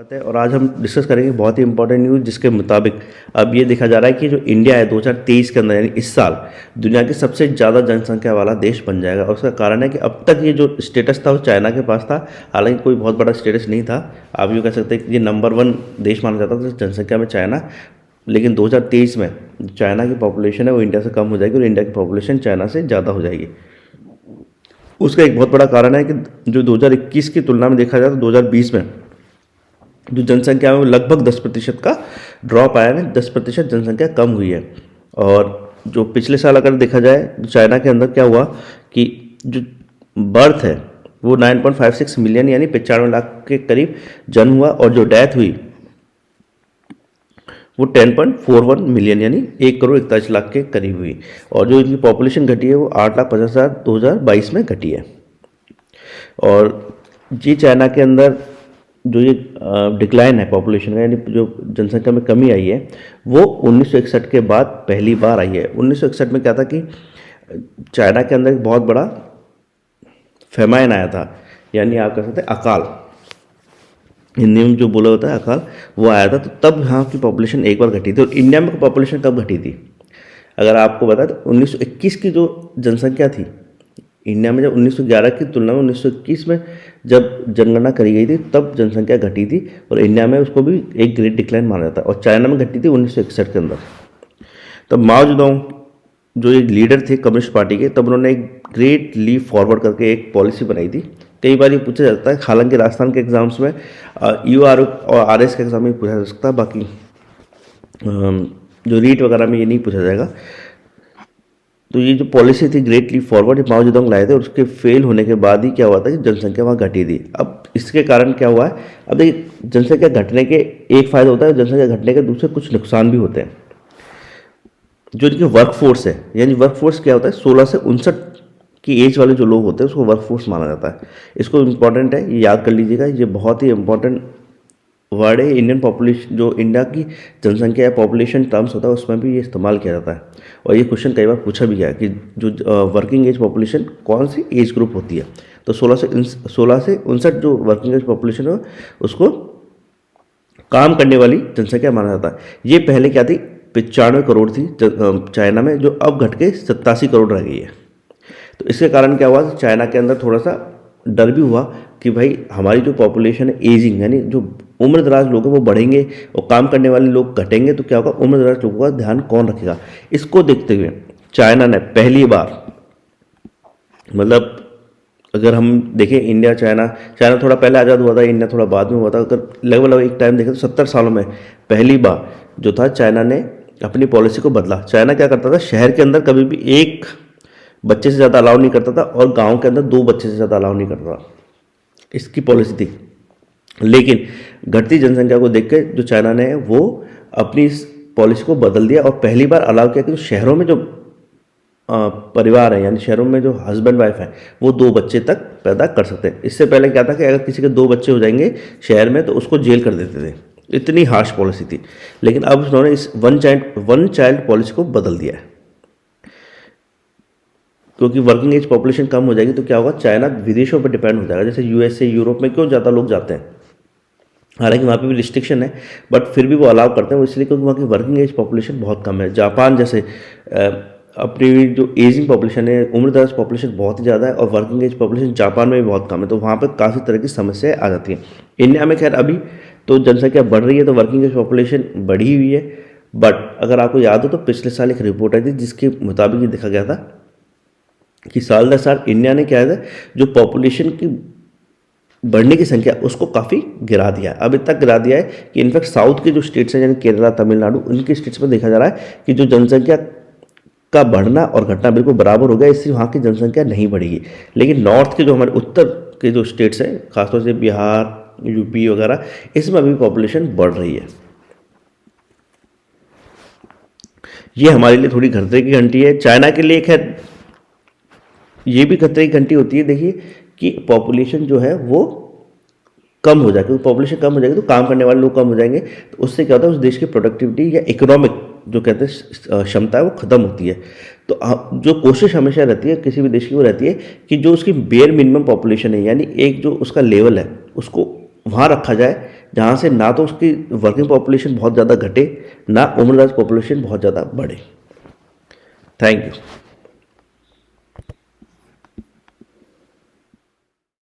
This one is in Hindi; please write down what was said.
स्वागत है। और आज हम डिस्कस करेंगे बहुत ही इंपॉर्टेंट न्यूज़, जिसके मुताबिक अब ये देखा जा रहा है कि जो इंडिया है 2023 के अंदर यानी इस साल दुनिया की सबसे ज़्यादा जनसंख्या वाला देश बन जाएगा। और उसका कारण है कि अब तक ये जो स्टेटस था वो चाइना के पास था, हालांकि कोई बहुत बड़ा स्टेटस नहीं था। आप यूँ कह सकते हैं कि ये नंबर 1 देश माना जाता था जनसंख्या में चाइना, लेकिन 2023 में चाइना की पॉपुलेशन है वो इंडिया से कम हो जाएगी और इंडिया की पॉपुलेशन चाइना से ज़्यादा हो जाएगी। उसका एक बहुत बड़ा कारण है कि जो 2021 की तुलना में देखा जाए तो 2020 में जो जनसंख्या में लगभग 10% का ड्रॉप आया है, 10% जनसंख्या कम हुई है। और जो पिछले साल अगर देखा जाए चाइना के अंदर क्या हुआ कि जो बर्थ है वो 9.56 मिलियन यानी 95 लाख के करीब जन्म हुआ, और जो डेथ हुई वो 10.41 मिलियन यानी 1 करोड़ 41 लाख के करीब हुई। और जो इनकी पॉपुलेशन घटी है वो 8,50,000 2022 में घटी है। और ये चाइना के अंदर जो ये डिक्लाइन है पॉपुलेशन का, यानी जो जनसंख्या में कमी आई है, वो 1961 के बाद पहली बार आई है। 1961 में क्या था कि चाइना के अंदर एक बहुत बड़ा फेमाइन आया था, यानी आप कह सकते हैं अकाल, हिंदी में जो बोला होता है अकाल, वो आया था। तो तब यहाँ की पॉपुलेशन एक बार घटी थी। और इंडिया में पॉपुलेशन कब घटी थी अगर आपको बताए तो 1921 की जो जनसंख्या थी इंडिया में, जब 1911 की तुलना में 1921 में जब जनगणना करी गई थी तब जनसंख्या घटी थी, और इंडिया में उसको भी एक ग्रेट डिक्लाइन माना जाता है। और चाइना में घटी थी 1961 के अंदर। तब माओ जेडोंग जो एक लीडर थे कम्युनिस्ट पार्टी के, तब उन्होंने एक ग्रेट लीप फॉरवर्ड करके एक पॉलिसी बनाई थी। कई बार ये पूछा जाता है, हालांकि राजस्थान के एग्जाम्स में UR और RS के एग्जाम में पूछा जा सकता है, बाकी जो रीट वगैरह में ये नहीं पूछा जाएगा। तो ये जो पॉलिसी थी ग्रेट लीप फॉरवर्ड, ये माओ जेडोंग लाए थे, और उसके फेल होने के बाद ही क्या हुआ था कि जनसंख्या वहाँ घटी थी। अब इसके कारण क्या हुआ है, अब देखिए जनसंख्या घटने के एक फ़ायदा होता है, जनसंख्या घटने के दूसरे कुछ नुकसान भी होते हैं। जो इनकी वर्कफोर्स है, यानी वर्कफोर्स क्या होता है, 16 से 59 की एज वाले जो लोग होते हैं उसको वर्कफोर्स माना जाता है। इसको इम्पॉर्टेंट है, ये याद कर लीजिएगा, ये बहुत ही इंपॉर्टेंट वर्ड है। इंडियन पॉपुलेशन जो इंडिया की जनसंख्या या पॉपुलेशन टर्म्स होता है उसमें भी ये इस्तेमाल किया जाता है। और ये क्वेश्चन कई बार पूछा भी गया कि जो वर्किंग एज पॉपुलेशन कौन सी एज ग्रुप होती है, तो 16 से 59 जो वर्किंग एज पॉपुलेशन है उसको काम करने वाली जनसंख्या माना जाता है। ये पहले क्या थी, 95 करोड़ थी चाइना में, जो अब घट के 87 करोड़ रह गई है। तो इसके कारण क्या हुआ, चाइना के अंदर थोड़ा सा डर भी हुआ कि भाई हमारी जो पॉपुलेशन है एजिंग, यानी जो उम्र दराज लोग हैं वो बढ़ेंगे और काम करने वाले लोग घटेंगे, तो क्या होगा, उम्र दराज लोगों का ध्यान कौन रखेगा। इसको देखते हुए चाइना ने पहली बार, मतलब अगर हम देखें इंडिया चाइना थोड़ा पहले आज़ाद हुआ था, इंडिया थोड़ा बाद में हुआ था, अगर लगभग एक टाइम देखें तो 70 सालों में पहली बार जो था चाइना ने अपनी पॉलिसी को बदला। चाइना क्या करता था, शहर के अंदर कभी भी एक बच्चे से ज़्यादा अलाउ नहीं करता था, और गांव के अंदर 2 बच्चे से ज़्यादा अलाउ नहीं करता था, इसकी पॉलिसी थी। लेकिन घटती जनसंख्या को देख के जो चाइना ने वो अपनी इस पॉलिसी को बदल दिया, और पहली बार अलाउ किया कि शहरों में जो परिवार है, यानी शहरों में जो हस्बैंड वाइफ है, वो 2 बच्चे तक पैदा कर सकते हैं। इससे पहले क्या था कि अगर किसी के 2 बच्चे हो जाएंगे शहर में तो उसको जेल कर देते थे, इतनी हार्श पॉलिसी थी। लेकिन अब उन्होंने इस वन चाइल्ड पॉलिसी को बदल दिया है, क्योंकि वर्किंग एज पॉपुलेशन कम हो जाएगी तो क्या होगा, चाइना विदेशों पर डिपेंड हो जाएगा। जैसे USA यूरोप में क्यों ज़्यादा लोग जाते हैं, हालांकि वहाँ पे भी रिस्ट्रिक्शन है, बट फिर भी वो अलाउ करते हैं, वो इसलिए क्योंकि वहाँ की वर्किंग एज पॉपुलेशन बहुत कम है। जापान जैसे अपनी जो एजिंग पॉपुलेशन है, उम्रदराज पॉपुलेशन बहुत ही ज़्यादा है, और वर्किंग एज पॉपुलेशन जापान में भी बहुत कम है, तो वहाँ पर काफ़ी तरह की समस्याएं आ जाती हैं। इंडिया में खैर अभी तो जनसंख्या बढ़ रही है तो वर्किंग एज पॉपुलेशन बढ़ी हुई है, बट अगर आपको याद हो तो पिछले साल एक रिपोर्ट आई थी जिसके मुताबिक ये देखा गया था कि साल दर साल इंडिया ने क्या है, जो पॉपुलेशन की बढ़ने की संख्या उसको काफ़ी गिरा दिया है। अब इतना गिरा दिया है कि इनफैक्ट साउथ के जो स्टेट्स हैं, यानी केरला, तमिलनाडु, उनके स्टेट्स में देखा जा रहा है कि जो जनसंख्या का बढ़ना और घटना बिल्कुल बराबर हो गया, इससे वहाँ की जनसंख्या नहीं बढ़ेगी। लेकिन नॉर्थ के जो हमारे उत्तर के जो स्टेट्स हैं, खासतौर से बिहार, UP वगैरह, इसमें अभी पॉपुलेशन बढ़ रही है। ये हमारे लिए थोड़ी खतरे की घंटी है। चाइना के लिए खैर ये भी खतरे की घंटी होती है, देखिए कि पॉपुलेशन जो है वो कम हो जाएगी। पॉपुलेशन कम हो जाएगी तो काम करने वाले लोग कम हो जाएंगे, तो उससे क्या होता है, उस देश की प्रोडक्टिविटी या इकोनॉमिक जो कहते हैं क्षमता है वो ख़त्म होती है। तो जो कोशिश हमेशा रहती है किसी भी देश की वो रहती है कि जो उसकी बेयर मिनिमम पॉपुलेशन है, यानी एक जो उसका लेवल है उसको वहाँ रखा जाए जहाँ से ना तो उसकी वर्किंग पॉपुलेशन बहुत ज़्यादा घटे, ना उम्रदराज पॉपुलेशन बहुत ज़्यादा बढ़े। Thank you.